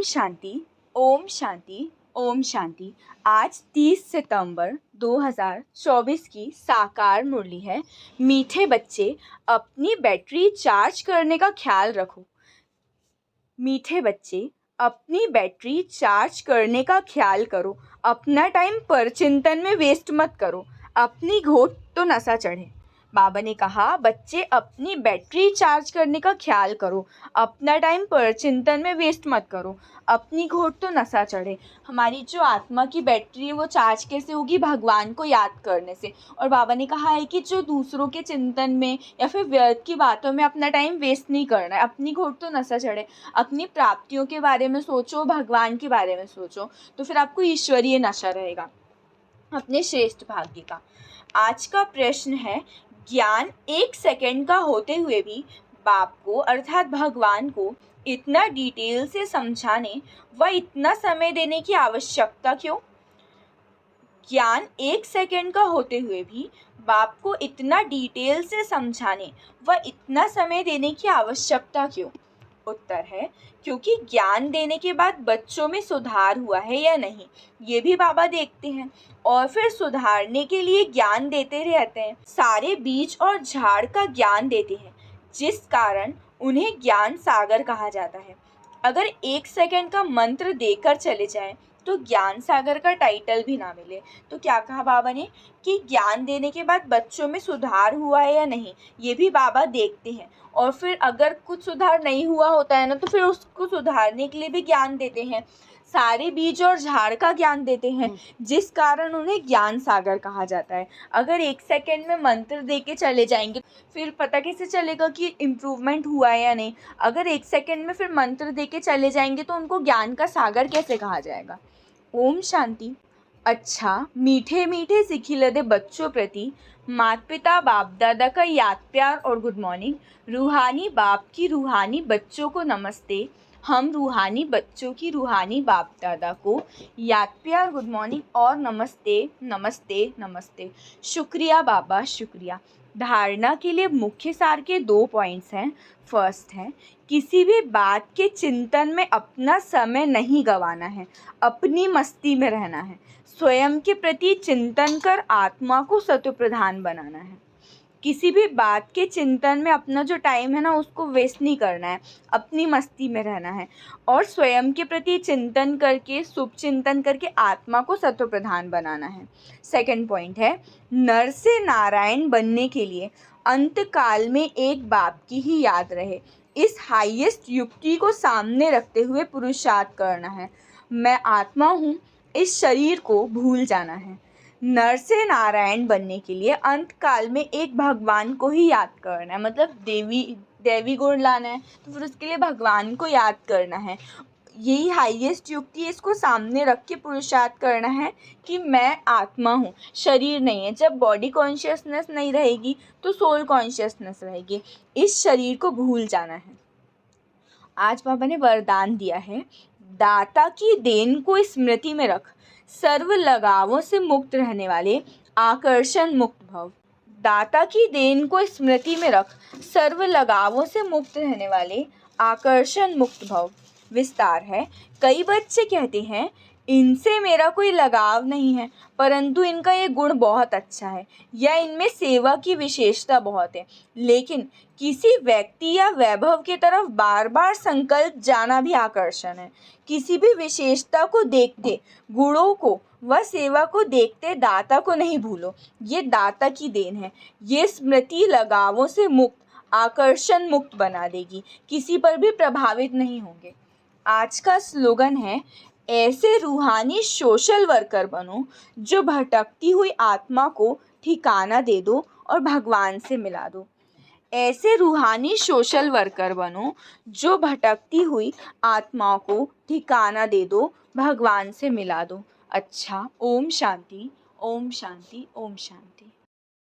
शांति, ओम शांति, ओम शांति। आज 30 सितंबर 2024 की साकार मुरली है। मीठे बच्चे, अपनी बैटरी चार्ज करने का ख्याल रखो। मीठे बच्चे, अपनी बैटरी चार्ज करने का ख्याल करो। अपना टाइम परचिंतन में वेस्ट मत करो। अपनी घोट तो नशा चढ़े। बाबा ने कहा, बच्चे अपनी बैटरी चार्ज करने का ख्याल करो। अपना टाइम परचिंतन में वेस्ट मत करो। अपनी घोट तो नशा चढ़े। हमारी जो आत्मा की बैटरी है वो चार्ज कैसे होगी? भगवान को याद करने से। और बाबा ने कहा है कि जो दूसरों के चिंतन में या फिर व्यर्थ की बातों में अपना टाइम वेस्ट नहीं करना है। अपनी घोट तो नशा चढ़े। अपनी प्राप्तियों के बारे में सोचो, भगवान के बारे में सोचो, तो फिर आपको ईश्वरीय नशा रहेगा, अपने श्रेष्ठ भाग्य का। आज का प्रश्न है, ज्ञान 1 सेकंड का होते हुए भी बाप को अर्थात भगवान को इतना डिटेल से समझाने व इतना समय देने की आवश्यकता क्यों? ज्ञान 1 सेकंड का होते हुए भी बाप को इतना डिटेल से समझाने व इतना समय देने की आवश्यकता क्यों? उत्तर है, क्योंकि ज्ञान देने के बाद बच्चों में सुधार हुआ है या नहीं, ये भी बाबा देखते हैं और फिर सुधारने के लिए ज्ञान देते रहते हैं। सारे बीज और झाड़ का ज्ञान देते हैं, जिस कारण उन्हें ज्ञान सागर कहा जाता है। अगर 1 सेकंड का मंत्र देकर चले जाएं तो ज्ञान सागर का टाइटल भी ना मिले। तो क्या कहा बाबा ने कि ज्ञान देने के बाद बच्चों में सुधार हुआ है या नहीं, ये भी बाबा देखते हैं। और फिर अगर कुछ सुधार नहीं हुआ होता है ना, तो फिर उसको सुधारने के लिए भी ज्ञान देते हैं। सारे बीज और झाड़ का ज्ञान देते हैं, जिस कारण उन्हें ज्ञान सागर कहा जाता है। अगर 1 सेकंड में मंत्र दे के चले जाएंगे, फिर पता कैसे चलेगा कि इम्प्रूवमेंट हुआ है या नहीं? अगर 1 सेकंड में फिर मंत्र दे के चले जाएंगे तो उनको ज्ञान का सागर कैसे कहा जाएगा? ओम शांति। अच्छा, मीठे मीठे सिखिलदे बच्चों प्रति माता पिता बाप दादा का याद प्यार और गुड मॉर्निंग। रूहानी बाप की रूहानी बच्चों को नमस्ते। हम रूहानी बच्चों की रूहानी बाप दादा को याद प्यार, गुड मॉर्निंग और नमस्ते नमस्ते नमस्ते। शुक्रिया बाबा, शुक्रिया। धारणा के लिए मुख्य सार के 2 पॉइंट्स हैं। फर्स्ट है, किसी भी बात के चिंतन में अपना समय नहीं गंवाना है, अपनी मस्ती में रहना है। स्वयं के प्रति चिंतन कर आत्मा को सत्व प्रधान बनाना है। किसी भी बात के चिंतन में अपना जो टाइम है ना, उसको वेस्ट नहीं करना है, अपनी मस्ती में रहना है और स्वयं के प्रति चिंतन करके, शुभ चिंतन करके आत्मा को सत्व प्रधान बनाना है। सेकंड पॉइंट है, नर से नारायण बनने के लिए अंत काल में एक बाप की ही याद रहे। इस हाईएस्ट युक्ति को सामने रखते हुए पुरुषार्थ करना है। मैं आत्मा हूँ, इस शरीर को भूल जाना है। नर से नारायण बनने के लिए अंत काल में एक भगवान को ही याद करना है, मतलब देवी गुण लाना है, तो फिर उसके लिए भगवान को याद करना है। यही हाईएस्ट युक्ति है, इसको सामने रख के पुरुषार्थ करना है कि मैं आत्मा हूँ, शरीर नहीं है। जब बॉडी कॉन्शियसनेस नहीं रहेगी तो सोल कॉन्शियसनेस रहेगी। इस शरीर को भूल जाना है। आज बाबा ने वरदान दिया है, दाता की देन को स्मृति में रख, सर्व लगावों से मुक्त रहने वाले आकर्षण मुक्त भव। दाता की देन को स्मृति में रख, सर्व लगावों से मुक्त रहने वाले आकर्षण मुक्त भव। विस्तार है, कई बच्चे कहते हैं इनसे मेरा कोई लगाव नहीं है, परंतु इनका ये गुण बहुत अच्छा है या इनमें सेवा की विशेषता बहुत है। लेकिन किसी व्यक्ति या वैभव की तरफ बार बार संकल्प जाना भी आकर्षण है। किसी भी विशेषता को देखते, गुणों को व सेवा को देखते दाता को नहीं भूलो। ये दाता की देन है। ये स्मृति लगावों से मुक्त, आकर्षण मुक्त बना देगी। किसी पर भी प्रभावित नहीं होंगे। आज का स्लोगन है, ऐसे रूहानी सोशल वर्कर बनो जो भटकती हुई आत्मा को ठिकाना दे दो और भगवान से मिला दो। ऐसे रूहानी सोशल वर्कर बनो जो भटकती हुई आत्माओं को ठिकाना दे दो, भगवान से मिला दो। अच्छा, ओम शांति, ओम शांति, ओम शांति।